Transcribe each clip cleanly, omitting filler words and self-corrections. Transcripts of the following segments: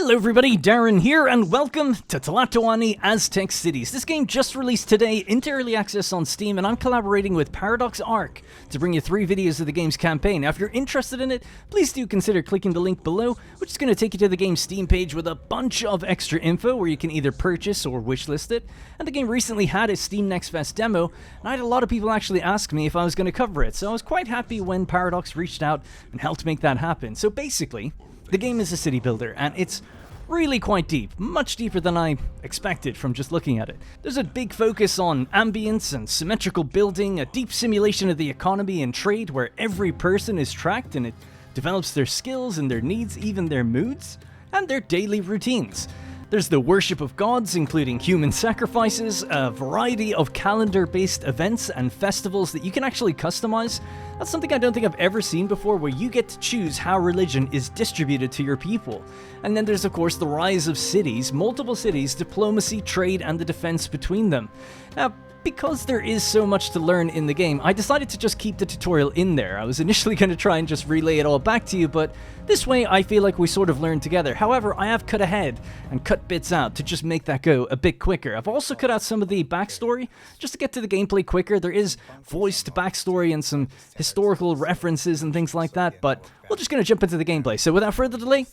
Hello everybody, Darren here, and welcome to Tlatoani Aztec Cities. This game just released today into early access on Steam, and I'm collaborating with Paradox Arc to bring you 3 videos of the game's campaign. Now, if you're interested in it, please do consider clicking the link below, which is going to take you to the game's Steam page with a bunch of extra info where you can either purchase or wishlist it. And the game recently had a Steam Next Fest demo, and I had a lot of people actually ask me if I was going to cover it, so I was quite happy when Paradox reached out and helped make that happen. So basically, the game is a city builder, and it's really quite deep, much deeper than I expected from just looking at it. There's a big focus on ambience and symmetrical building, a deep simulation of the economy and trade where every person is tracked and it develops their skills and their needs, even their moods, and their daily routines. There's the worship of gods, including human sacrifices, a variety of calendar-based events and festivals that you can actually customize. That's something I don't think I've ever seen before, where you get to choose how religion is distributed to your people. And then there's, of course, the rise of cities, multiple cities, diplomacy, trade, and the defense between them. Now, because there is so much to learn in the game, I decided to just keep the tutorial in there. I was initially going to try and just relay it all back to you, but this way I feel like we sort of learn together. However, I have cut ahead and cut bits out to just make that go a bit quicker. I've also cut out some of the backstory just to get to the gameplay quicker. There is voiced backstory and some historical references and things like that, but we're just going to jump into the gameplay. So without further delay,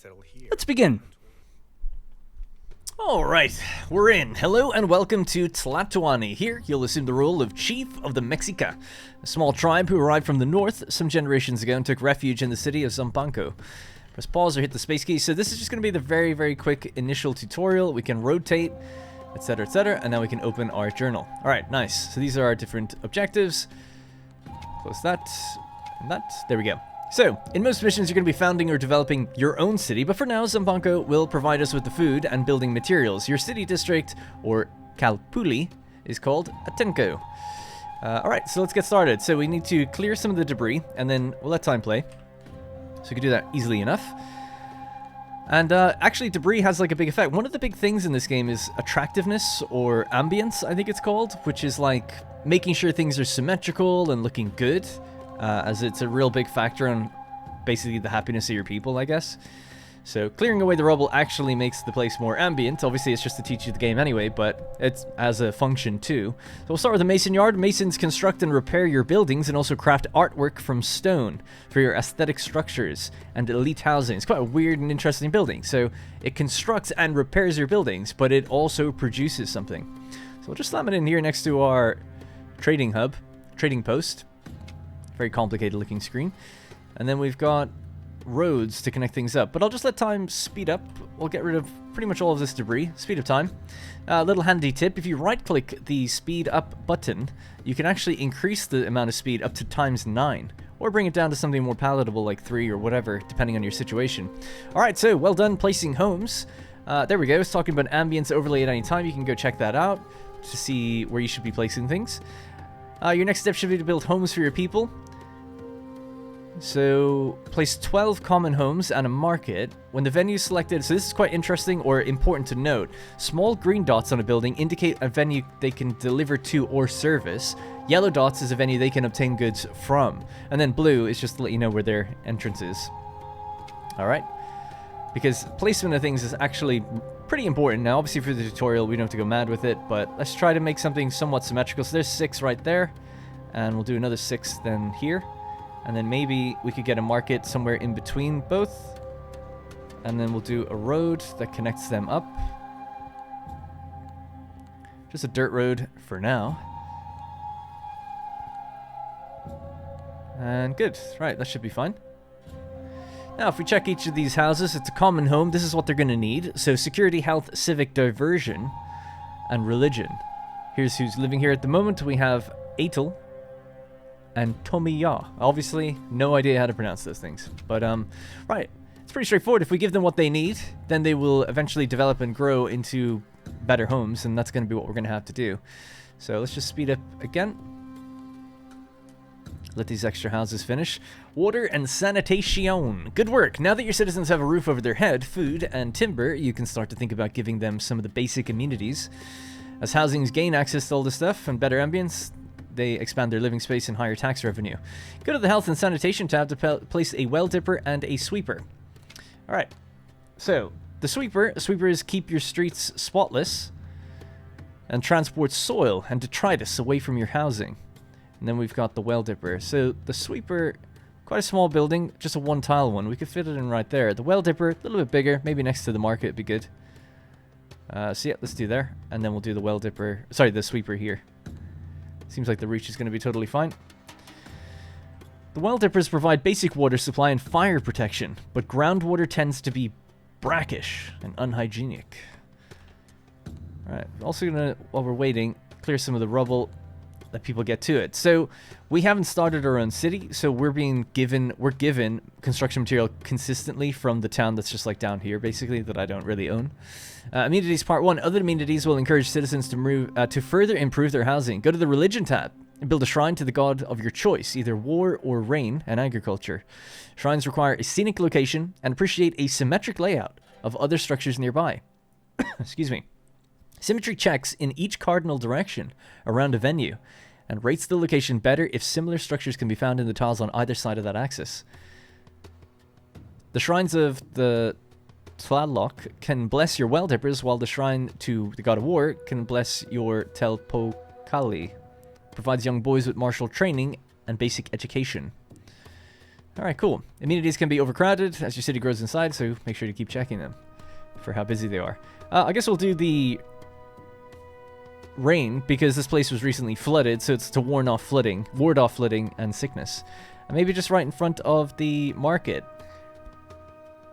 let's begin. Alright, we're in. Hello and welcome to Tlatoani. Here, you'll assume the role of Chief of the Mexica, a small tribe who arrived from the north some generations ago and took refuge in the city of Zampanco. Press pause or hit the space key. So this is just going to be the very quick initial tutorial. We can rotate, etc, and then we can open our journal. Alright, nice. So these are our different objectives. Close that, and that. There we go. So, in most missions you're going to be founding or developing your own city, but for now Zampanco will provide us with the food and building materials. Your city district, or Calpuli, is called Atenco. Alright, so let's get started. So we need to clear some of the debris, and then we'll let time play. So we can do that easily enough. And actually debris has like a big effect. One of the big things in this game is attractiveness, or ambience I think it's called, which is like making sure things are symmetrical and looking good. As it's a real big factor on basically the happiness of your people, I guess. So clearing away the rubble actually makes the place more ambient. Obviously, it's just to teach you the game anyway, but it's as a function too. So we'll start with the mason yard. Masons construct and repair your buildings and also craft artwork from stone for your aesthetic structures and elite housing. It's quite a weird and interesting building. So it constructs and repairs your buildings, but it also produces something. So we'll just slam it in here next to our trading hub, trading post. Very complicated looking screen. And then we've got roads to connect things up. But I'll just let time speed up. We'll get rid of pretty much all of this debris. Speed up time. Little handy tip. If you right click the speed up button, you can actually increase the amount of speed up to ×9. Or bring it down to something more palatable like 3 or whatever, depending on your situation. Alright, so well done placing homes. There we go. It's talking about ambience overlay at any time. You can go check that out to see where you should be placing things. Your next step should be to build homes for your people. So, place 12 common homes and a market. When the venue is selected, so this is quite interesting or important to note. Small green dots on a building indicate a venue they can deliver to or service. Yellow dots is a venue they can obtain goods from. And then blue is just to let you know where their entrance is. Alright. Because placement of things is actually pretty important. Now, obviously for the tutorial, we don't have to go mad with it, but let's try to make something somewhat symmetrical. So there's 6 right there, and we'll do another 6 then here. And then maybe we could get a market somewhere in between both. And then we'll do a road that connects them up. Just a dirt road for now. And good. Right, that should be fine. Now, if we check each of these houses, it's a common home. This is what they're going to need. So, security, health, civic diversion, and religion. Here's who's living here at the moment. We have Atel and Tomiya. Obviously, no idea how to pronounce those things. But, right. It's pretty straightforward. If we give them what they need, then they will eventually develop and grow into better homes, and that's going to be what we're going to have to do. So, let's just speed up again. Let these extra houses finish. Water and sanitation. Good work. Now that your citizens have a roof over their head, food, and timber, you can start to think about giving them some of the basic amenities. As housings gain access to all this stuff and better ambience, they expand their living space and higher tax revenue. Go to the Health and Sanitation tab to place a well dipper and a sweeper. Alright, so The sweeper. Sweepers keep your streets spotless and transport soil and detritus away from your housing. And then we've got the well dipper. So the sweeper, quite a small building, just a one-tile one. We could fit it in right there. The well dipper, a little bit bigger, maybe next to the market would be good. So yeah, let's do there. And then we'll do the well dipper, sorry, the sweeper here. Seems like the reach is going to be totally fine. The well dippers provide basic water supply and fire protection, but groundwater tends to be brackish and unhygienic. Alright, we're also gonna, while we're waiting, clear some of the rubble, let people get to it. So, we haven't started our own city, so we're given construction material consistently from the town that's just like down here, basically, that I don't really own. Amenities Part 1. Other amenities will encourage citizens to move to further improve their housing. Go to the Religion tab and build a shrine to the god of your choice, either war or rain and agriculture. Shrines require a scenic location and appreciate a symmetric layout of other structures nearby. Excuse me. Symmetry checks in each cardinal direction around a venue and rates the location better if similar structures can be found in the tiles on either side of that axis. The shrines of the Tlaloc can bless your well dippers, while the shrine to the god of war can bless your Telpokali. Provides young boys with martial training and basic education. Alright, cool. Amenities can be overcrowded as your city grows inside, so make sure to keep checking them for how busy they are. I guess we'll do the rain, because this place was recently flooded, so it's to ward off flooding and sickness. And maybe just right in front of the market.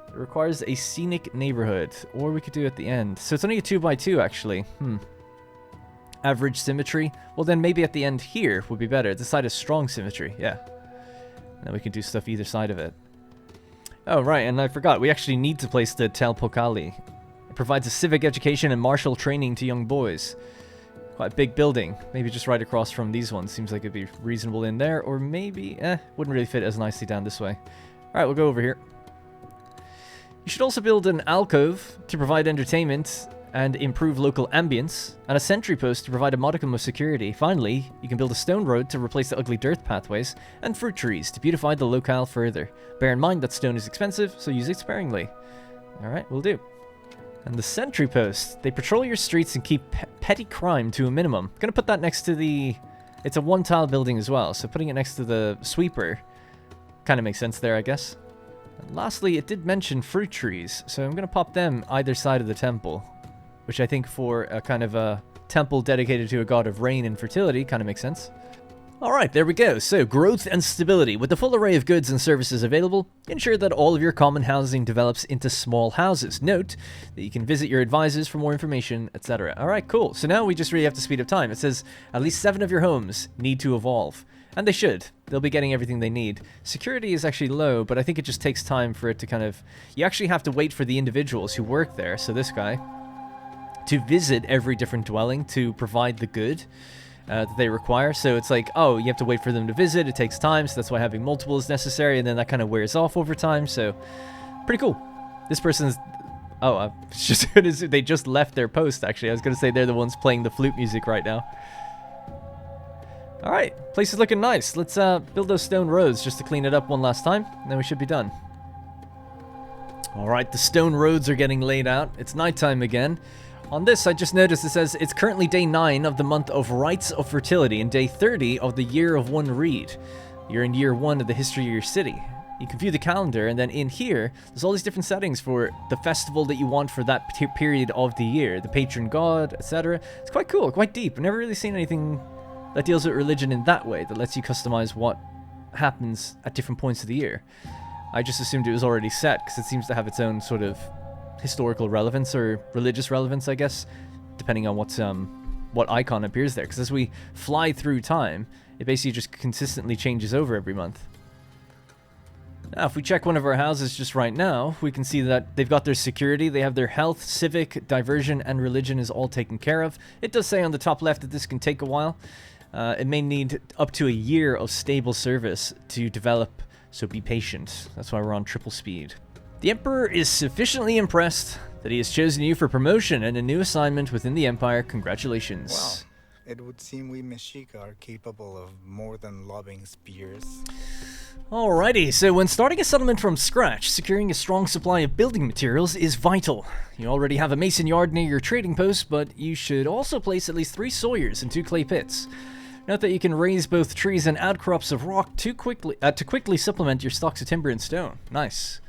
It requires a scenic neighborhood, or we could do it at the end. So it's only a 2x2 actually. Average symmetry. Well, then maybe at the end here would be better. This side is strong symmetry, yeah. And then we can do stuff either side of it. Oh, right, and I forgot. We actually need to place the Telpokali. It provides a civic education and martial training to young boys. Quite a big building. Maybe just right across from these ones. Seems like it'd be reasonable in there. Or maybe, wouldn't really fit as nicely down this way. Alright, we'll go over here. You should also build an alcove to provide entertainment and improve local ambience, and a sentry post to provide a modicum of security. Finally, you can build a stone road to replace the ugly dirt pathways, and fruit trees to beautify the locale further. Bear in mind that stone is expensive, so use it sparingly. Alright, will do. And the sentry post. They patrol your streets and keep petty crime to a minimum. Gonna put that next to the... It's a one-tile building as well, so putting it next to the sweeper kind of makes sense there, I guess. And lastly, it did mention fruit trees, so I'm gonna pop them either side of the temple, which I think for a kind of a temple dedicated to a god of rain and fertility kind of makes sense. Alright, there we go. So, growth and stability. With the full array of goods and services available, ensure that all of your common housing develops into small houses. Note that you can visit your advisors for more information, etc. Alright, cool. So now we just really have to speed up time. It says at least 7 of your homes need to evolve. And they should. They'll be getting everything they need. Security is actually low, but I think it just takes time for it to kind of... You actually have to wait for the individuals who work there, so this guy, to visit every different dwelling to provide the good that they require. So it's like, oh, you have to wait for them to visit. It takes time, so that's why having multiple is necessary, and then that kind of wears off over time. So pretty cool. This person's... Oh, just they just left their post, actually. I was going to say they're the ones playing the flute music right now. Alright, place is looking nice. Let's build those stone roads just to clean it up one last time, and then we should be done. Alright, the stone roads are getting laid out. It's nighttime again. On this, I just noticed it says it's currently day 9 of the month of Rites of Fertility and day 30 of the Year of One Reed. You're in year 1 of the history of your city. You can view the calendar, and then in here, there's all these different settings for the festival that you want for that period of the year, the patron god, etc. It's quite cool, quite deep. I've never really seen anything that deals with religion in that way, that lets you customize what happens at different points of the year. I just assumed it was already set, because it seems to have its own sort of historical relevance, or religious relevance, I guess, depending on what icon appears there. Because as we fly through time, it basically just consistently changes over every month. Now, if we check one of our houses just right now, we can see that they've got their security, they have their health, civic, diversion, and religion is all taken care of. It does say on the top left that this can take a while. It may need up to a year of stable service to develop, so be patient. That's why we're on triple speed. The Emperor is sufficiently impressed that he has chosen you for promotion and a new assignment within the Empire. Congratulations. Well, it would seem we Mexica are capable of more than lobbing spears. Alrighty, so when starting a settlement from scratch, securing a strong supply of building materials is vital. You already have a mason yard near your trading post, but you should also place at least 3 sawyers and 2 clay pits. Note that you can raise both trees and outcrops of rock to quickly supplement your stocks of timber and stone. Nice.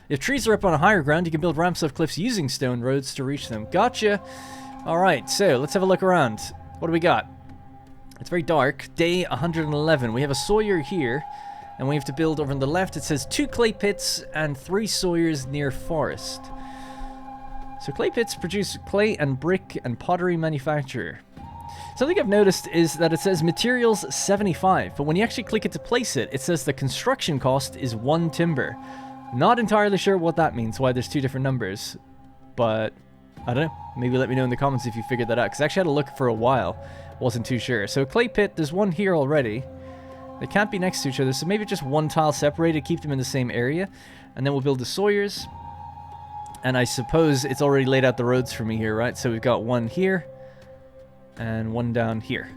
If trees are up on a higher ground, you can build ramps off cliffs using stone roads to reach them. Gotcha! Alright, so let's have a look around. What do we got? It's very dark. Day 111. We have a sawyer here. And we have to build over on the left. It says 2 clay pits and 3 sawyers near forest. So clay pits produce clay and brick and pottery manufacture. Something I've noticed is that it says materials 75, but when you actually click it to place it, it says the construction cost is 1 timber. Not entirely sure what that means, why there's 2 different numbers. But I don't know. Maybe let me know in the comments if you figured that out, because I actually had to look for a while. Wasn't too sure. So clay pit, there's 1 here already. They can't be next to each other, so maybe just 1 tile separated, keep them in the same area. And then we'll build the sawyers. And I suppose it's already laid out the roads for me here, right? So we've got 1 here, and 1 down here.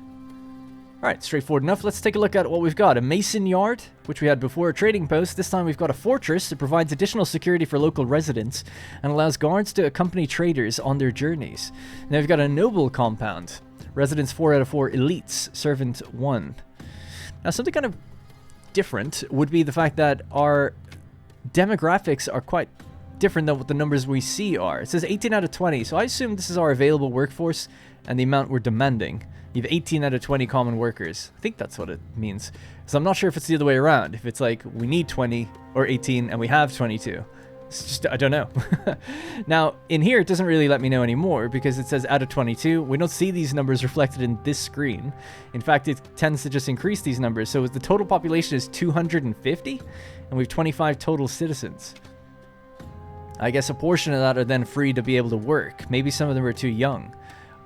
Alright, straightforward enough. Let's take a look at what we've got. A mason yard, which we had before, a trading post. This time we've got a fortress that provides additional security for local residents and allows guards to accompany traders on their journeys. Now we've got a noble compound. Residents 4 out of 4 elites, servant 1. Now, something kind of different would be the fact that our demographics are quite different than what the numbers we see are. It says 18 out of 20, so I assume this is our available workforce and the amount we're demanding. You have 18 out of 20 common workers. I think that's what it means. So I'm not sure if it's the other way around. If it's like we need 20 or 18 and we have 22. It's just, I don't know. Now, in here, it doesn't really let me know anymore because it says out of 22. We don't see these numbers reflected in this screen. In fact, it tends to just increase these numbers. So the total population is 250 and we have 25 total citizens. I guess a portion of that are then free to be able to work. Maybe some of them are too young.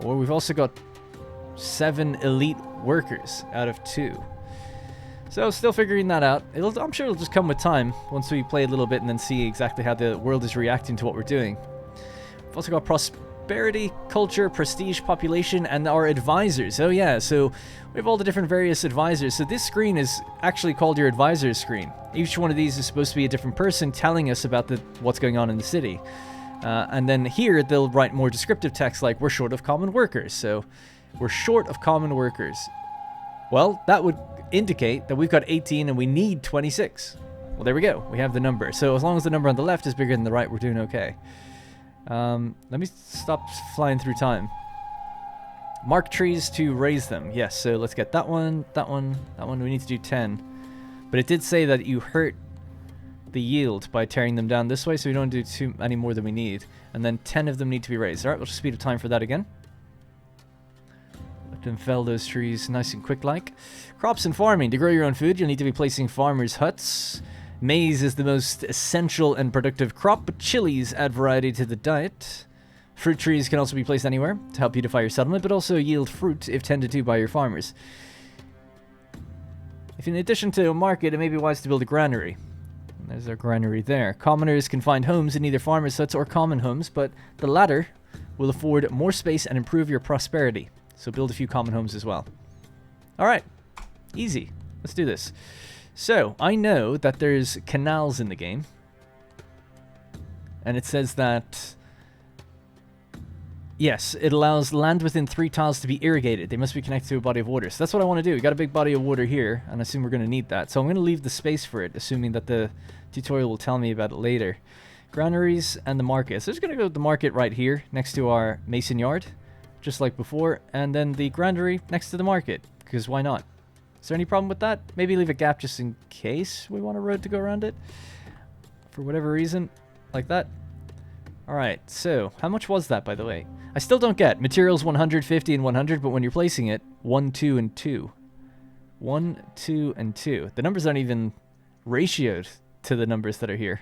Or we've also got 7 elite workers out of 2. So, still figuring that out. I'm sure it'll just come with time once we play a little bit and then see exactly how the world is reacting to what we're doing. We've also got prosperity, culture, prestige, population, and our advisors. Oh yeah, so we have all the different various advisors. So this screen is actually called your advisors screen. Each one of these is supposed to be a different person telling us about what's going on in the city. And then here, they'll write more descriptive text like, we're short of common workers. So, we're short of common workers. Well, that would indicate that we've got 18 and we need 26. Well, there we go. We have the number. So as long as the number on the left is bigger than the right, we're doing okay. Let me stop flying through time. Mark trees to raise them. Yes, so let's get that one, that one, that one. We need to do 10. But it did say that you hurt the yield by tearing them down this way, so we don't do too many more than we need. And then 10 of them need to be raised. All right, we'll just speed up time for that again. Let them fell those trees nice and quick like. Crops and farming. To grow your own food, you'll need to be placing farmers' huts. Maize is the most essential and productive crop, but chilies add variety to the diet. Fruit trees can also be placed anywhere to help beautify your settlement, but also yield fruit if tended to by your farmers. If in addition to a market, it may be wise to build a granary. And there's our granary there. Commoners can find homes in either farmers' huts or common homes, but the latter will afford more space and improve your prosperity. So build a few common homes as well. Alright, easy. Let's do this. So, I know that there's canals in the game. And it says that, yes, it allows land within 3 tiles to be irrigated. They must be connected to a body of water. So that's what I want to do. We got a big body of water here, and I assume we're going to need that. So I'm going to leave the space for it, assuming that the tutorial will tell me about it later. Granaries and the market. So just going to go to the market right here, next to our mason yard, just like before. And then the granary next to the market, because why not? Is there any problem with that? Maybe leave a gap just in case we want a road to go around it. For whatever reason, like that. Alright, so how much was that, by the way? I still don't get. Materials 150 and 100, but when you're placing it, 1, 2, and 2. 1, 2, and 2. The numbers aren't even ratioed to the numbers that are here.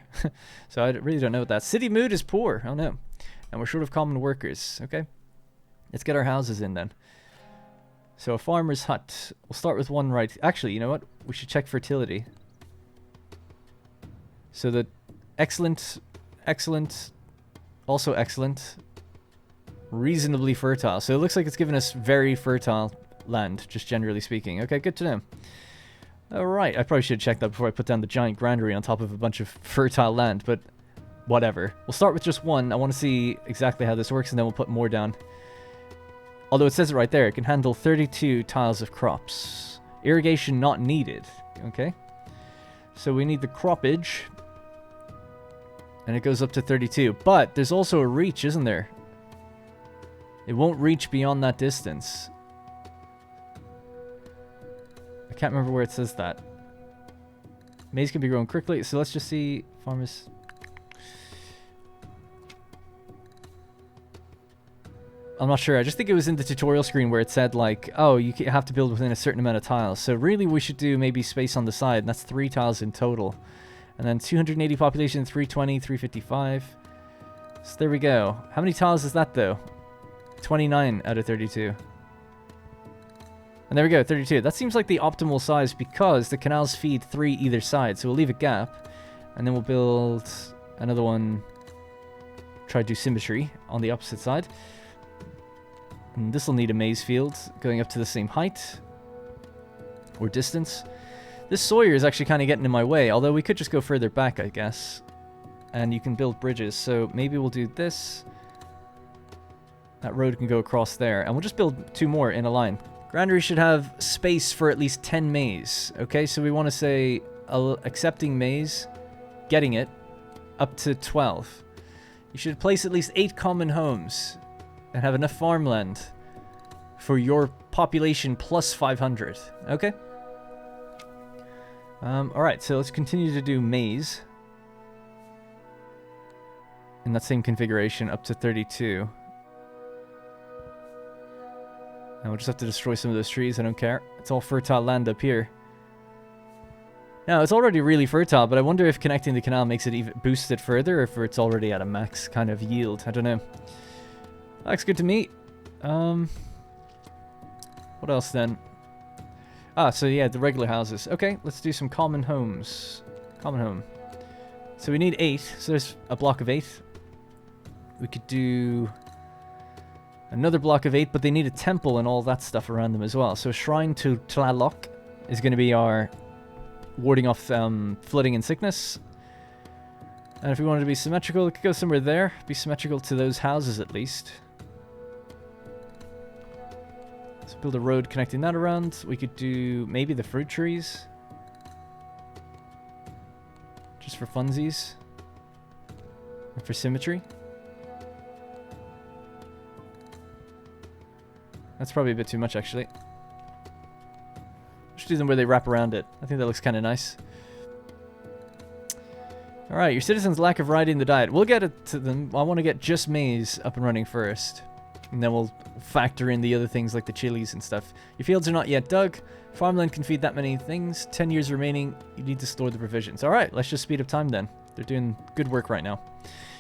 So I really don't know what that. City mood is poor. Oh no. And we're short of common workers. Okay. Let's get our houses in then. So a farmer's hut. We'll start with one right. Actually, you know what? We should check fertility. So the excellent, excellent, also excellent, reasonably fertile. So it looks like it's given us very fertile land, just generally speaking. Okay, good to know. Alright, I probably should have checked that before I put down the giant granary on top of a bunch of fertile land, but whatever. We'll start with just one. I want to see exactly how this works, and then we'll put more down. Although it says it right there, it can handle 32 tiles of crops. Irrigation not needed. Okay. So we need the croppage. And it goes up to 32. But there's also a reach, isn't there? It won't reach beyond that distance. I can't remember where it says that. Maize can be grown quickly, so let's just see farmers. I'm not sure. I just think it was in the tutorial screen where it said like, oh, you have to build within a certain amount of tiles. So really we should do maybe space on the side, and that's 3 tiles in total. And then 280 population, 320, 355. So there we go. How many tiles is that though? 29 out of 32. And there we go, 32. That seems like the optimal size because the canals feed 3 either side. So we'll leave a gap. And then we'll build another one. Try to do symmetry on the opposite side. And this will need a maize field going up to the same height. Or distance. This Sawyer is actually kind of getting in my way. Although we could just go further back, I guess. And you can build bridges. So maybe we'll do this. That road can go across there. And we'll just build 2 more in a line. Granary should have space for at least 10 maize. Okay, so we want to say accepting maize, getting it, up to 12. You should place at least 8 common homes and have enough farmland for your population plus 500. Okay? Alright, so let's continue to do maize. In that same configuration, up to 32. And we'll just have to destroy some of those trees, I don't care. It's all fertile land up here. Now, it's already really fertile, but I wonder if connecting the canal makes it even boost it further, or if it's already at a max kind of yield. I don't know. Looks good to me. What else then? Ah, so yeah, the regular houses. Okay, let's do some common homes. Common home. So we need 8, so there's a block of 8. We could do another block of 8, but they need a temple and all that stuff around them as well. So Shrine to Tlaloc is going to be our warding off flooding and sickness. And if we wanted to be symmetrical, it could go somewhere there. Be symmetrical to those houses at least. Let's build a road connecting that around. We could do maybe the fruit trees. Just for funsies. And for symmetry. That's probably a bit too much, actually. Just do them where they wrap around it. I think that looks kind of nice. Alright, your citizens' lack of variety in the diet. We'll get it to them. I want to get just maize up and running first. And then we'll factor in the other things like the chilies and stuff. Your fields are not yet dug. Farmland can feed that many things. 10 years remaining. You need to store the provisions. Alright, let's just speed up time then. They're doing good work right now.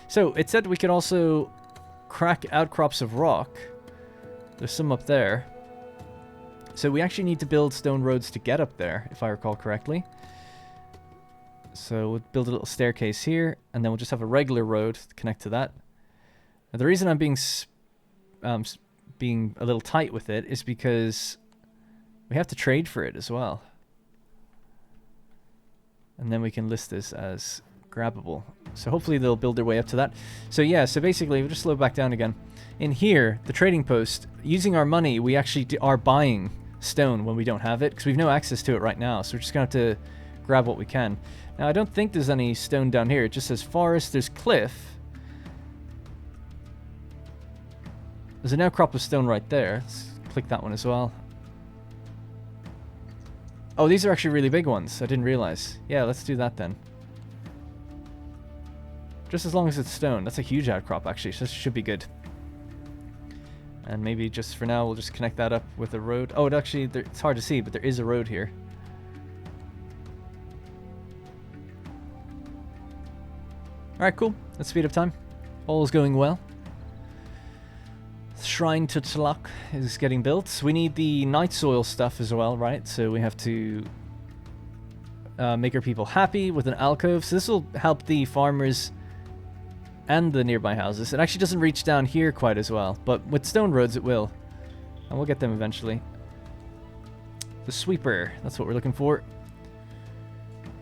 So, it said we could also crack outcrops of rock. There's some up there. So we actually need to build stone roads to get up there, if I recall correctly. So we'll build a little staircase here, and then we'll just have a regular road to connect to that. Now the reason I'm being a little tight with it is because we have to trade for it as well. And then we can list this as grabbable. So hopefully they'll build their way up to that. So yeah, so basically we'll just slow back down again. In here, the trading post, using our money, we actually are buying stone when we don't have it, because we've no access to it right now, so we're just going to have to grab what we can. Now, I don't think there's any stone down here. It just says forest, there's cliff. There's an outcrop of stone right there. Let's click that one as well. Oh, these are actually really big ones. I didn't realize. Yeah, let's do that then. Just as long as it's stone. That's a huge outcrop, actually, so this should be good. And maybe just for now, we'll just connect that up with a road. Oh, it actually, it's hard to see, but there is a road here. Alright, cool. Let's speed up time. All is going well. Shrine to Tlaloc is getting built. We need the night soil stuff as well, right? So we have to make our people happy with an alcove. So this will help the farmers and the nearby houses. It actually doesn't reach down here quite as well, but with stone roads it will. And we'll get them eventually. The sweeper, that's what we're looking for.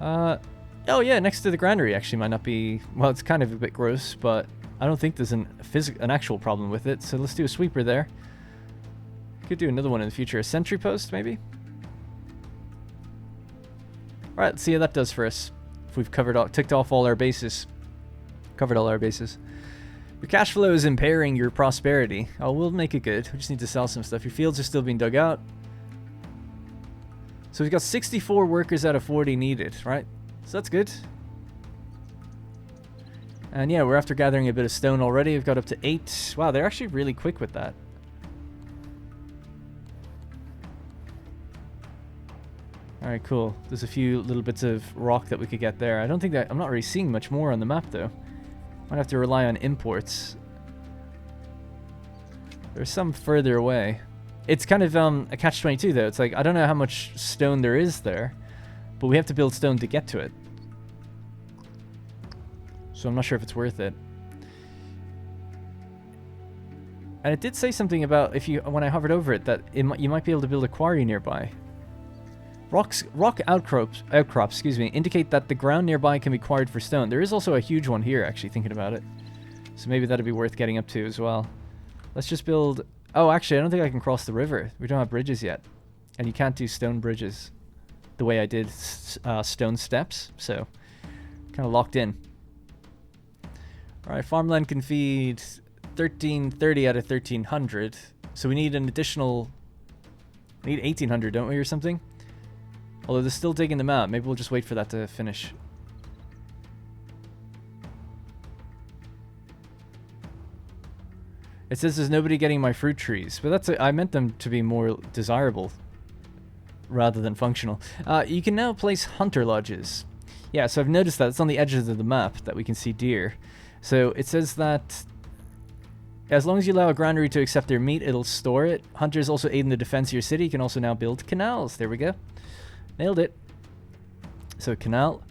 Oh yeah, next to the granary actually might not be... Well, it's kind of a bit gross, but I don't think there's an actual problem with it. So let's do a sweeper there. Could do another one in the future. A sentry post, maybe? Alright, let's see how that does for us. If we've ticked off all our bases. Covered all our bases. Your cash flow is impairing your prosperity. Oh, we'll make it good. We just need to sell some stuff. Your fields are still being dug out. So we've got 64 workers out of 40 needed, right? So that's good. And yeah, we're after gathering a bit of stone already. We've got up to 8. Wow, they're actually really quick with that. Alright, cool. There's a few little bits of rock that we could get there. I don't think that... I'm not really seeing much more on the map, though. Might have to rely on imports. There's some further away. It's kind of a catch-22, though. It's like, I don't know how much stone there is there, but we have to build stone to get to it. So I'm not sure if it's worth it. And it did say something about, when I hovered over it, that you might be able to build a quarry nearby. Rock outcrops, indicate that the ground nearby can be quarried for stone. There is also a huge one here, actually, thinking about it. So maybe that'd be worth getting up to as well. Let's just build... Oh, actually, I don't think I can cross the river. We don't have bridges yet. And you can't do stone bridges the way I did stone steps. So, kind of locked in. Alright, farmland can feed 1330 out of 1300. So we need an additional... We need 1800, don't we, or something? Although they're still digging them out. Maybe we'll just wait for that to finish. It says there's nobody getting my fruit trees. But I meant them to be more desirable rather than functional. You can now place hunter lodges. Yeah, so I've noticed that. It's on the edges of the map that we can see deer. So it says that as long as you allow a granary to accept their meat, it'll store it. Hunters also aid in the defense of your city. You can also now build canals. There we go. Nailed it. So canal.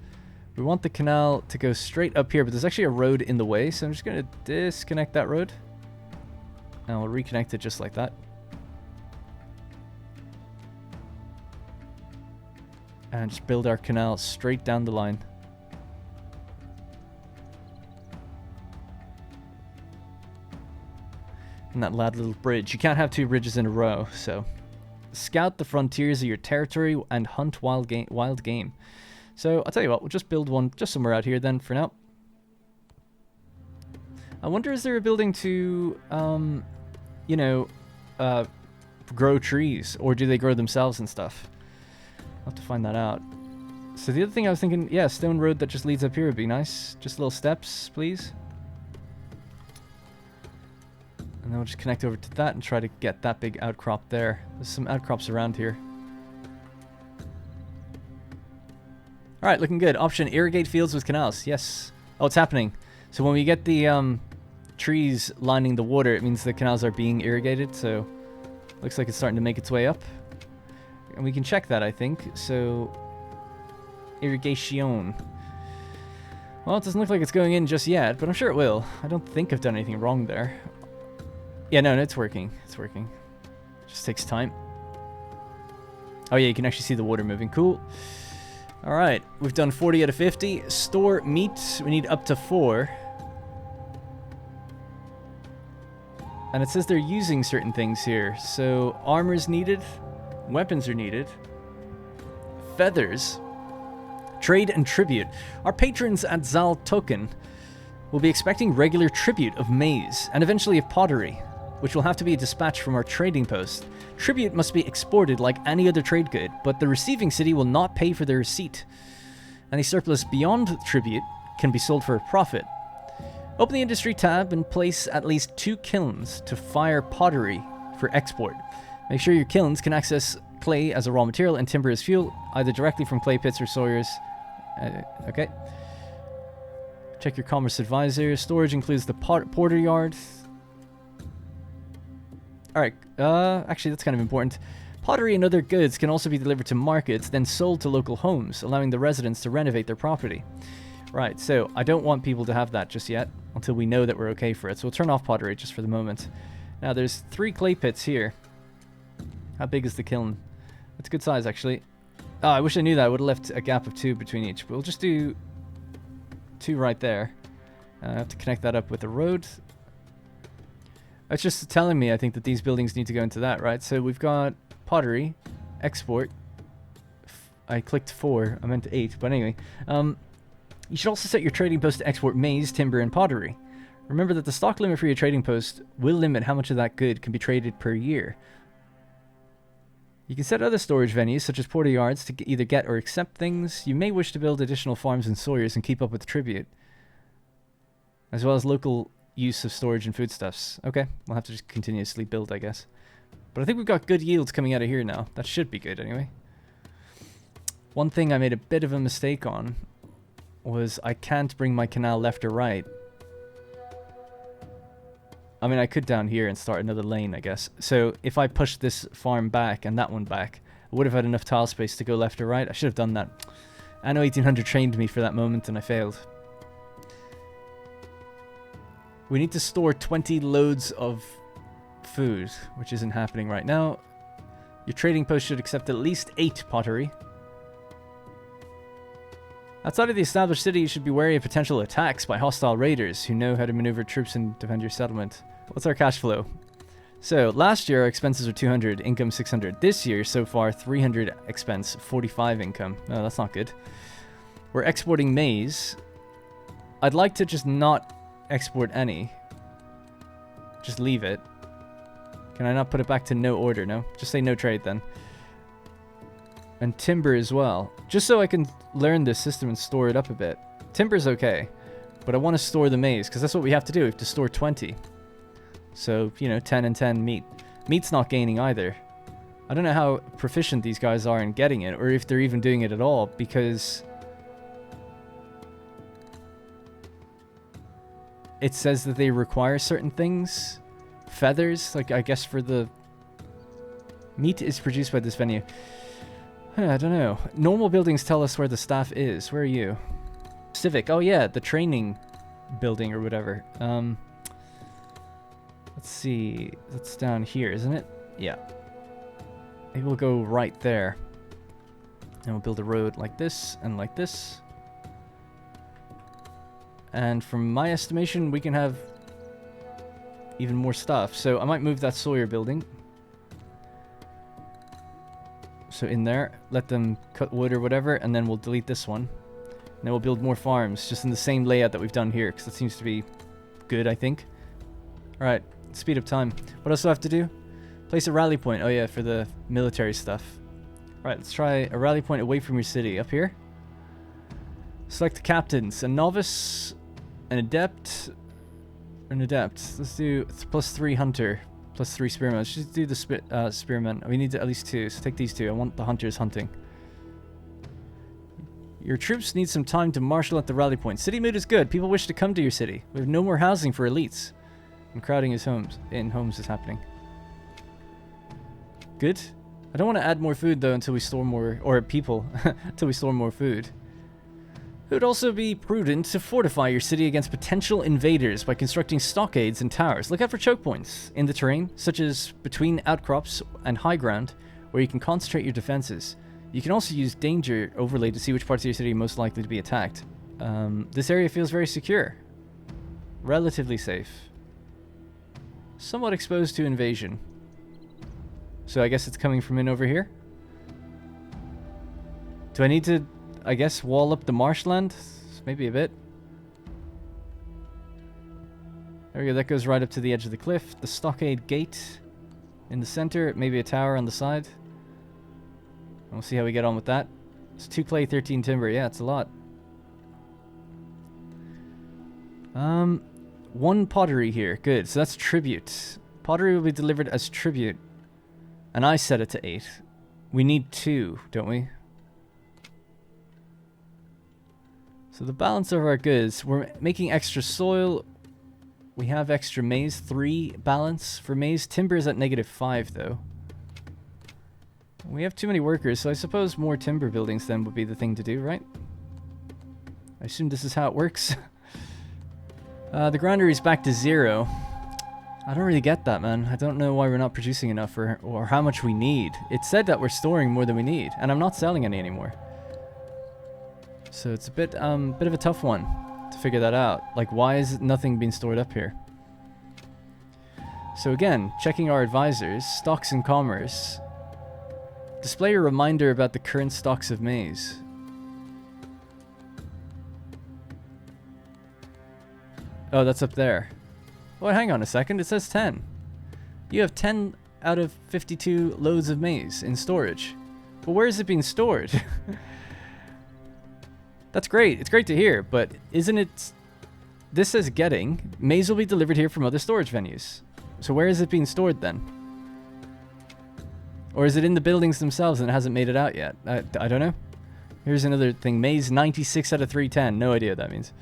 We want the canal to go straight up here, but there's actually a road in the way, so I'm just going to disconnect that road. And we'll reconnect it just like that. And just build our canal straight down the line. And that lad little bridge. You can't have 2 bridges in a row, so... Scout the frontiers of your territory and hunt wild game. So, I'll tell you what, we'll just build one just somewhere out here then for now. I wonder, is there a building to, you know, grow trees? Or do they grow themselves and stuff? I'll have to find that out. So the other thing I was thinking, yeah, stone road that just leads up here would be nice. Just little steps, please. And then we'll just connect over to that and try to get that big outcrop there. There's some outcrops around here. Alright, looking good. Option, irrigate fields with canals. Yes. Oh, it's happening. So when we get the trees lining the water, it means the canals are being irrigated. So looks like it's starting to make its way up. And we can check that, I think. So, irrigation. Well, it doesn't look like it's going in just yet, but I'm sure it will. I don't think I've done anything wrong there. Yeah, no, it's working. It's working. Just takes time. Oh yeah, you can actually see the water moving. Cool. Alright, we've done 40 out of 50. Store meat. We need up to 4. And it says they're using certain things here. So, armor's needed. Weapons are needed. Feathers. Trade and tribute. Our patrons at Zal Token will be expecting regular tribute of maize, and eventually of pottery, which will have to be dispatched from our trading post. Tribute must be exported like any other trade good, but the receiving city will not pay for their receipt. Any surplus beyond tribute can be sold for a profit. Open the industry tab and place at least 2 kilns to fire pottery for export. Make sure your kilns can access clay as a raw material and timber as fuel, either directly from clay pits or sawyers. Okay. Check your commerce advisor. Storage includes the porter yard. Alright, actually that's kind of important. Pottery and other goods can also be delivered to markets, then sold to local homes, allowing the residents to renovate their property. Right, so I don't want people to have that just yet, until we know that we're okay for it. So we'll turn off pottery just for the moment. Now there's 3 clay pits here. How big is the kiln? It's a good size, actually. Oh, I wish I knew that. I would have left a gap of 2 between each. We'll just do 2 right there. I have to connect that up with the road. It's just telling me, I think, that these buildings need to go into that, right? So we've got pottery, export. I clicked 4. I meant 8. But anyway. You should also set your trading post to export maize, timber, and pottery. Remember that the stock limit for your trading post will limit how much of that good can be traded per year. You can set other storage venues, such as porter yards, to either get or accept things. You may wish to build additional farms and sawyers and keep up with tribute, as well as local use of storage and foodstuffs. Okay, we'll have to just continuously build, I guess. But I think we've got good yields coming out of here now. That should be good, anyway. One thing I made a bit of a mistake on was I can't bring my canal left or right. I mean, I could down here and start another lane, I guess. So if I push this farm back and that one back, I would have had enough tile space to go left or right. I should have done that. Anno 1800 trained me for that moment and I failed. We need to store 20 loads of food, which isn't happening right now. Your trading post should accept at least 8 pottery. Outside of the established city, you should be wary of potential attacks by hostile raiders who know how to maneuver troops and defend your settlement. What's our cash flow? So, last year our expenses were 200, income 600. This year, so far, 300 expense, 45 income. No, that's not good. We're exporting maize. I'd like to just not export any. Just leave it. Can I not put it back to no order? No? Just say no trade then. And timber as well. Just so I can learn this system and store it up a bit. Timber's okay. But I want to store the maize, because that's what we have to do. We have to store 20. So, you know, 10 and 10 meat. Meat's not gaining either. I don't know how proficient these guys are in getting it, or if they're even doing it at all, because it says that they require certain things. Feathers, like I guess for the meat is produced by this venue. I don't know. Normal buildings tell us where the staff is. Where are you? Civic. Oh yeah, the training building or whatever. Let's see. That's down here, isn't it? Yeah. Maybe we'll go right there. And we'll build a road like this and like this. And from my estimation, we can have even more stuff. So I might move that Sawyer building. So in there, let them cut wood or whatever, and then we'll delete this one. And then we'll build more farms, just in the same layout that we've done here, because that seems to be good, I think. Alright, speed up time. What else do I have to do? Place a rally point. Oh yeah, for the military stuff. Alright, let's try a rally point away from your city. Up here. Select the captains. A novice, an adept, an adept. Let's do +3 hunter. +3 spearmen. Let's just do the spearmen. We need at least 2, so take these 2. I want the hunters hunting. Your troops need some time to marshal at the rally point. City mood is good. People wish to come to your city. We have no more housing for elites. And crowding is homes is happening. Good. I don't want to add more food though until we store more, or people, until we store more food. It would also be prudent to fortify your city against potential invaders by constructing stockades and towers. Look out for choke points in the terrain, such as between outcrops and high ground, where you can concentrate your defenses. You can also use danger overlay to see which parts of your city are most likely to be attacked. This area feels very secure. Relatively safe. Somewhat exposed to invasion. So I guess it's coming from in over here? Do I need to, I guess, wall up the marshland? Maybe a bit. There we go, that goes right up to the edge of the cliff. The stockade gate in the center, maybe a tower on the side. And we'll see how we get on with that. It's 2 clay, 13 timber. Yeah, it's a lot. 1 pottery here. Good, so that's tribute. Pottery will be delivered as tribute. And I set it to 8. We need 2, don't we? So the balance of our goods, we're making extra soil. We have extra maize, 3 balance for maize. Timber is at -5 though. We have too many workers, so I suppose more timber buildings then would be the thing to do, right? I assume this is how it works. The granary is back to 0. I don't really get that, man. I don't know why we're not producing enough or how much we need. It said that we're storing more than we need, and I'm not selling any anymore. So it's a bit of a tough one to figure that out. Like, why is nothing being stored up here? So again, checking our advisors, stocks and commerce. Display a reminder about the current stocks of maize. Oh, that's up there. Well, hang on a second. It says 10. You have 10 out of 52 loads of maize in storage. But where is it being stored? That's great. It's great to hear, but isn't it... This says getting. Maize will be delivered here from other storage venues. So where is it being stored then? Or is it in the buildings themselves and it hasn't made it out yet? I don't know. Here's another thing. Maize 96 out of 310. No idea what that means.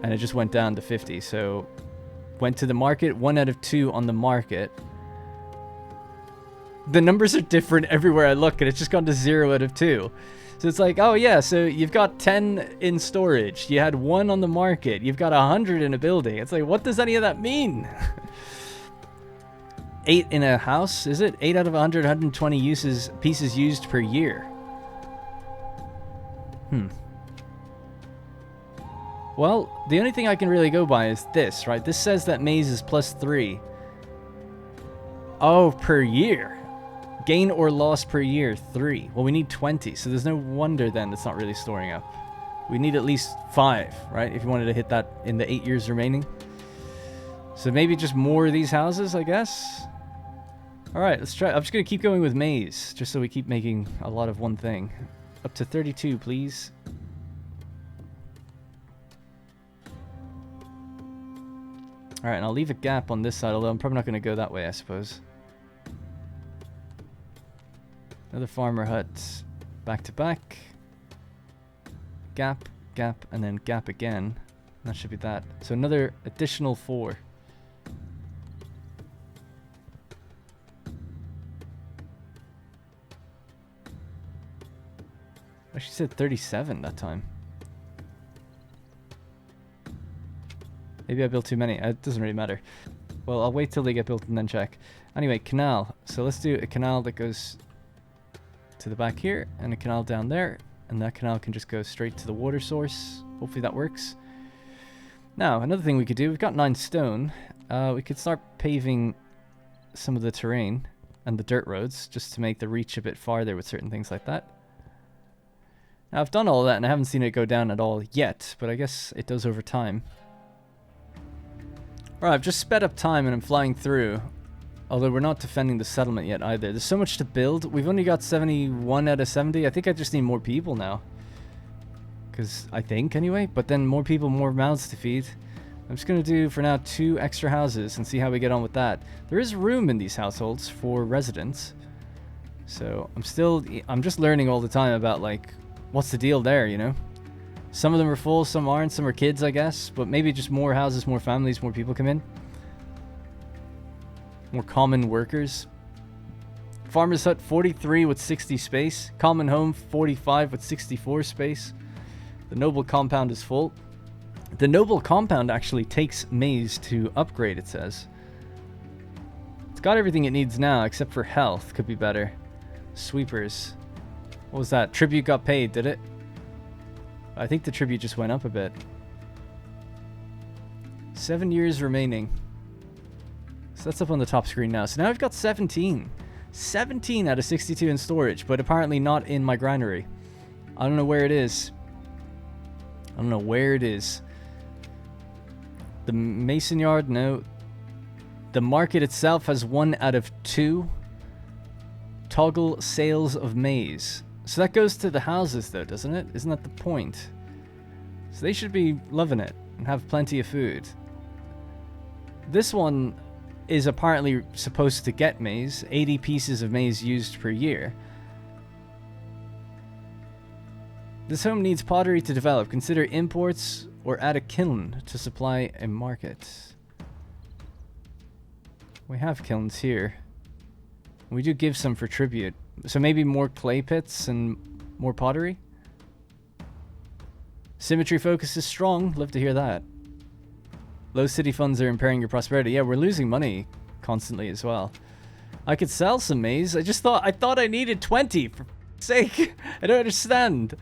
And it just went down to 50. So went to the market. 1 out of 2 on the market. The numbers are different everywhere I look, and it's just gone to 0 out of 2. So it's like, oh yeah, so you've got 10 in storage. You had 1 on the market. You've got 100 in a building. It's like, what does any of that mean? 8 in a house, is it? 8 out of 100, 120 pieces used per year. Well, the only thing I can really go by is this, right? This says that maize is +3. Oh, per year. Gain or loss per year, 3. Well, we need 20, so there's no wonder then it's not really storing up. We need at least 5, right? If you wanted to hit that in the 8 years remaining. So maybe just more of these houses, I guess? Alright, let's try. I'm just going to keep going with maize, just so we keep making a lot of one thing. Up to 32, please. Alright, and I'll leave a gap on this side, although I'm probably not going to go that way, I suppose. Another farmer hut. Back to back. Gap, gap, and then gap again. That should be that. So another additional 4. Actually said 37 that time. Maybe I built too many. It doesn't really matter. Well, I'll wait till they get built and then check. Anyway, canal. So let's do a canal that goes to the back here and a canal down there. And that canal can just go straight to the water source. Hopefully that works. Now, another thing we could do. We've got 9 stone. We could start paving some of the terrain and the dirt roads just to make the reach a bit farther with certain things like that. Now, I've done all of that and I haven't seen it go down at all yet, but I guess it does over time. Alright, I've just sped up time and I'm flying through. Although we're not defending the settlement yet either. There's so much to build. We've only got 71 out of 70. I think I just need more people now. Because I think, anyway. But then more people, more mouths to feed. I'm just going to do, for now, 2 extra houses and see how we get on with that. There is room in these households for residents. So I'm just learning all the time about, like, what's the deal there, you know? Some of them are full, some aren't, some are kids, I guess. But maybe just more houses, more families, more people come in. More common workers. Farmer's hut 43 with 60 space. Common home 45 with 64 space. The noble compound is full. The noble compound actually takes maize to upgrade, it says. It's got everything it needs now, except for health. Could be better. Sweepers. What was that? Tribute got paid, did it? I think the tribute just went up a bit. 7 years remaining. So that's up on the top screen now. So now I've got 17. 17 out of 62 in storage, but apparently not in my granary. I don't know where it is. I don't know where it is. The mason yard, no. The market itself has 1 out of 2. Toggle sales of maize. So that goes to the houses though, doesn't it? Isn't that the point? So they should be loving it and have plenty of food. This one is apparently supposed to get maize. 80 pieces of maize used per year. This home needs pottery to develop. Consider imports or add a kiln to supply a market. We have kilns here. We do give some for tribute. So maybe more clay pits and more pottery? Symmetry focus is strong. Love to hear that. Low city funds are impairing your prosperity. Yeah, we're losing money constantly as well. I could sell some maize. I thought I needed 20, for sake. I don't understand.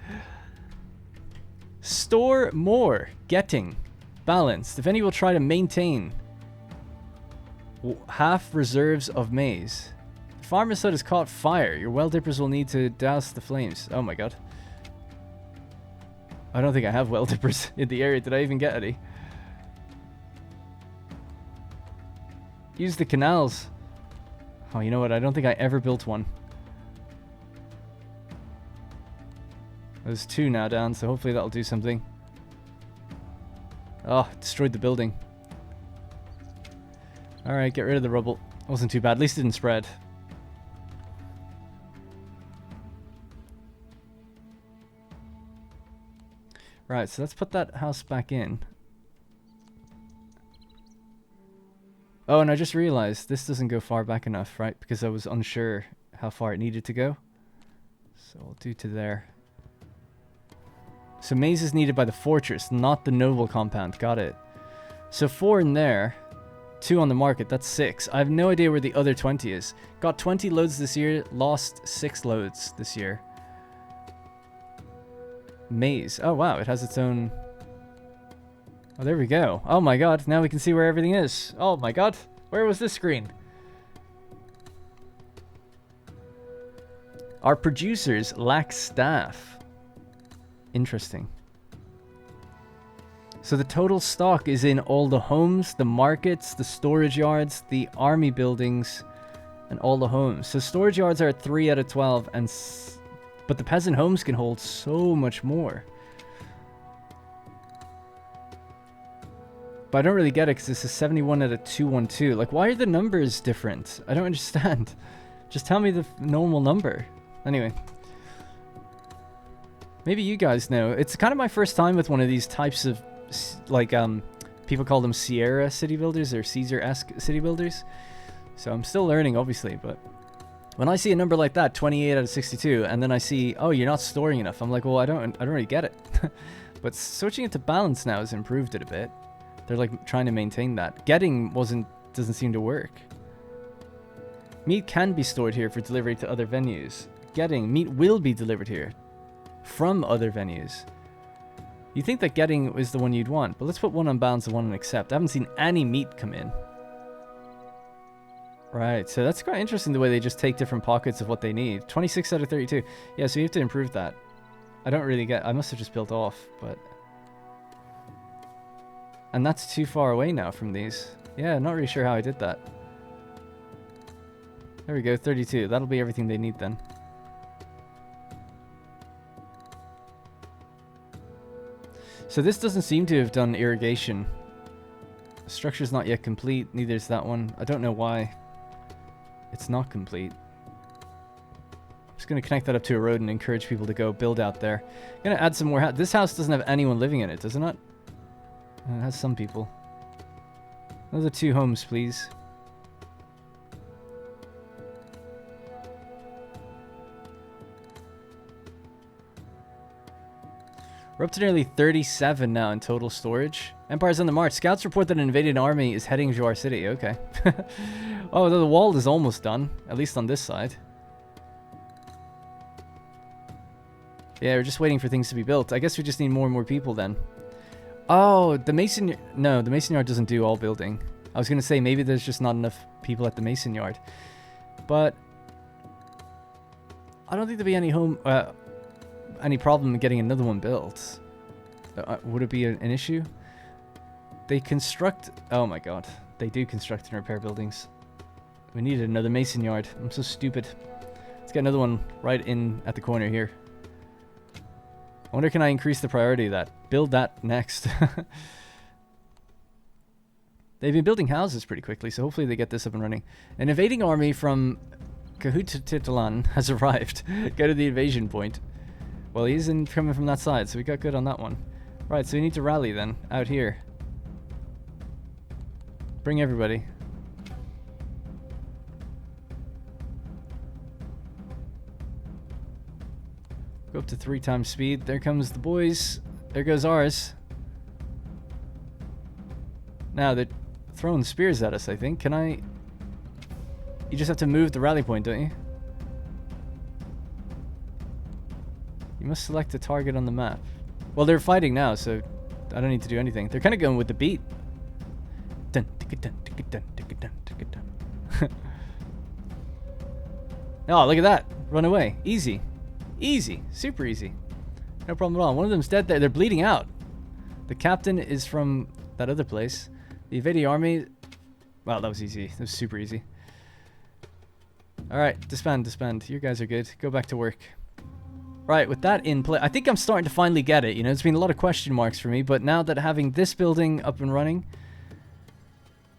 Store more. Getting. Balanced. If any will try to maintain half reserves of maize. The farmer's hut has caught fire. Your well dippers will need to douse the flames. Oh my god. I don't think I have well dippers in the area. Did I even get any? Use the canals. Oh, you know what? I don't think I ever built one. There's 2 now down, so hopefully that'll do something. Oh, destroyed the building. Alright, get rid of the rubble. Wasn't too bad. At least it didn't spread. Right, so let's put that house back in. Oh, and I just realized this doesn't go far back enough, right? Because I was unsure how far it needed to go. So we'll do to there. So maize is needed by the fortress, not the noble compound. Got it. So 4 in there. 2 on the market. That's 6. I have no idea where the other 20 is. Got 20 loads this year. Lost 6 loads this year. Maize. Oh, wow. It has its own... Oh, there we go. Oh my god, now we can see where everything is. Oh my god, where was this screen? Our producers lack staff. Interesting. So the total stock is in all the homes, the markets, the storage yards, the army buildings, and all the homes. So storage yards are at 3 out of 12, but the peasant homes can hold so much more. But I don't really get it because this is 71 out of 212. Like, why are the numbers different? I don't understand. Just tell me the normal number. Anyway. Maybe you guys know. It's kind of my first time with one of these types of, like, people call them Sierra city builders or Caesar-esque city builders. So I'm still learning, obviously, but when I see a number like that, 28 out of 62, and then I see, oh, you're not storing enough, I'm like, well, I don't really get it. But switching it to balance now has improved it a bit. They're like trying to maintain that. Getting doesn't seem to work. Meat can be stored here for delivery to other venues. Getting meat will be delivered here from other venues. You think that getting is the one you'd want, but let's put one on balance and one on accept. I haven't seen any meat come in. Right, so that's quite interesting the way they just take different pockets of what they need. 26 out of 32. Yeah, so you have to improve that. I don't really get... I must have just built off, but... And that's too far away now from these. Yeah, not really sure how I did that. There we go, 32. That'll be everything they need then. So this doesn't seem to have done irrigation. The structure's not yet complete, neither is that one. I don't know why it's not complete. I'm just going to connect that up to a road and encourage people to go build out there. I'm going to add some more. This house doesn't have anyone living in it, does it not? It has some people. Another 2 homes, please. We're up to nearly 37 now in total storage. Empire's on the march. Scouts report that an invaded army is heading to our city. Okay. Oh, the wall is almost done. At least on this side. Yeah, we're just waiting for things to be built. I guess we just need more and more people then. Oh, the mason... No, the mason yard doesn't do all building. I was going to say maybe there's just not enough people at the mason yard. But I don't think there'll be any problem getting another one built. Would it be an issue? They construct... Oh my god. They do construct and repair buildings. We needed another mason yard. I'm so stupid. Let's get another one right in at the corner here. I wonder, can I increase the priority of that? Build that next. They've been building houses pretty quickly, so hopefully they get this up and running. An invading army from Tlatoani has arrived. Go to the invasion point. Well, he isn't coming from that side, so we got good on that one. Right, so we need to rally then, out here. Bring everybody. Go up to 3 times speed. There comes the boys. There goes ours. Now, they're throwing spears at us, I think. Can I... You just have to move the rally point, don't you? You must select a target on the map. Well, they're fighting now, so I don't need to do anything. They're kind of going with the beat. Dun, ticka, dun, ticka, dun, ticka, dun, ticka, dun. Oh, look at that. Run away. Easy. Easy. Super easy. No problem at all. One of them's dead there. They're bleeding out. The captain is from that other place. The invading army... Wow, that was easy. That was super easy. Alright, disband, disband. You guys are good. Go back to work. Right, with that in play... I think I'm starting to finally get it. You know, it's been a lot of question marks for me, but now that having this building up and running...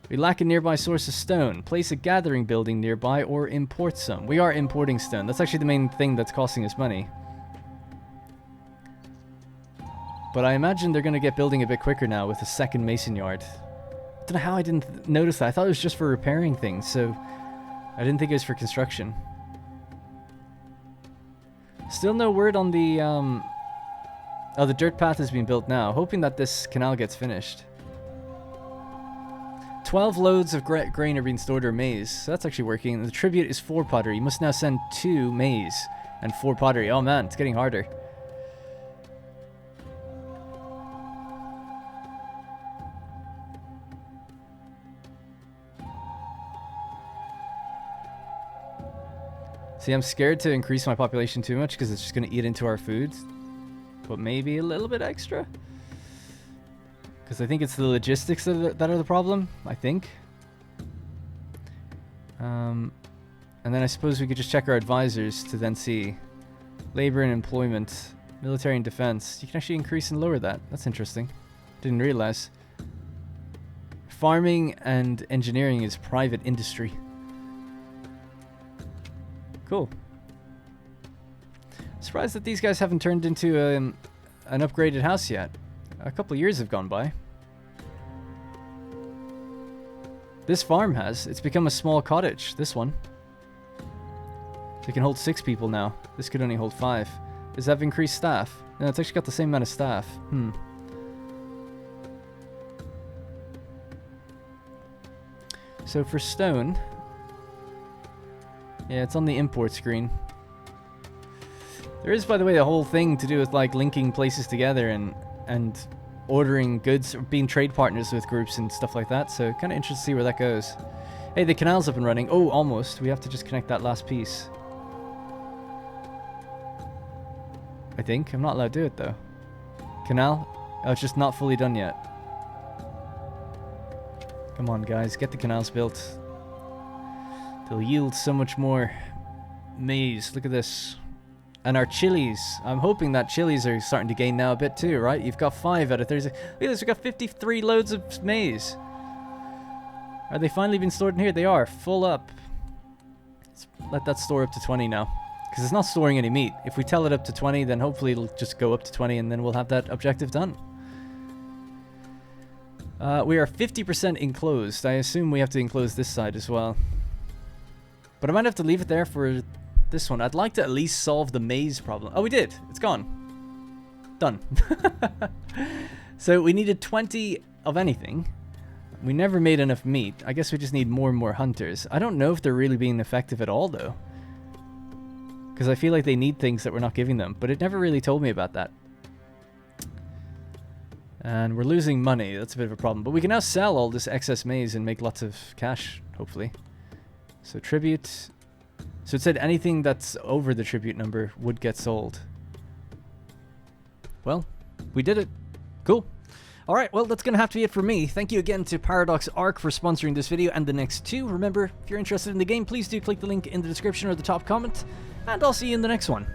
We lack a nearby source of stone. Place a gathering building nearby or import some. We are importing stone. That's actually the main thing that's costing us money. But I imagine they're going to get building a bit quicker now with a second mason yard. I don't know how I didn't notice that. I thought it was just for repairing things, so I didn't think it was for construction. Still no word on the... Oh, the dirt path has been built now. Hoping that this canal gets finished. 12 loads of grain are being stored or maize. So that's actually working. The tribute is 4 pottery. You must now send 2 maize and 4 pottery. Oh man, it's getting harder. See, I'm scared to increase my population too much because it's just going to eat into our food. But maybe a little bit extra. Because I think it's the logistics that are the problem, I think. And then I suppose we could just check our advisors to then see. Labor and employment, military and defense. You can actually increase and lower that. That's interesting. Didn't realize. Farming and engineering is private industry. Cool. Surprised that these guys haven't turned into an upgraded house yet. A couple years have gone by. This farm has. It's become a small cottage, this one. They can hold 6 people now. This could only hold 5. Does that have increased staff? No, it's actually got the same amount of staff. So for stone... Yeah, it's on the import screen. There is, by the way, a whole thing to do with like linking places together and ordering goods, or being trade partners with groups and stuff like that. So kind of interested to see where that goes. Hey, the canal's up and running. Oh, almost. We have to just connect that last piece. I think. I'm not allowed to do it though. Canal? Oh, it's just not fully done yet. Come on, guys. Get the canals built. They'll yield so much more maize. Look at this. And our chilies. I'm hoping that chilies are starting to gain now a bit too, right? You've got 5 out of 30. Look at this, we've got 53 loads of maize. Are they finally been stored in here? They are. Full up. Let's let that store up to 20 now. Because it's not storing any meat. If we tell it up to 20, then hopefully it'll just go up to 20 and then we'll have that objective done. We are 50% enclosed. I assume we have to enclose this side as well. But I might have to leave it there for this one. I'd like to at least solve the maize problem. Oh, we did. It's gone. Done. So we needed 20 of anything. We never made enough meat. I guess we just need more and more hunters. I don't know if they're really being effective at all, though. Because I feel like they need things that we're not giving them. But it never really told me about that. And we're losing money. That's a bit of a problem. But we can now sell all this excess maize and make lots of cash, hopefully. So tribute. So it said anything that's over the tribute number would get sold. Well, we did it. Cool. Alright, well, that's going to have to be it for me. Thank you again to Paradox Arc for sponsoring this video and the next 2. Remember, if you're interested in the game, please do click the link in the description or the top comment. And I'll see you in the next one.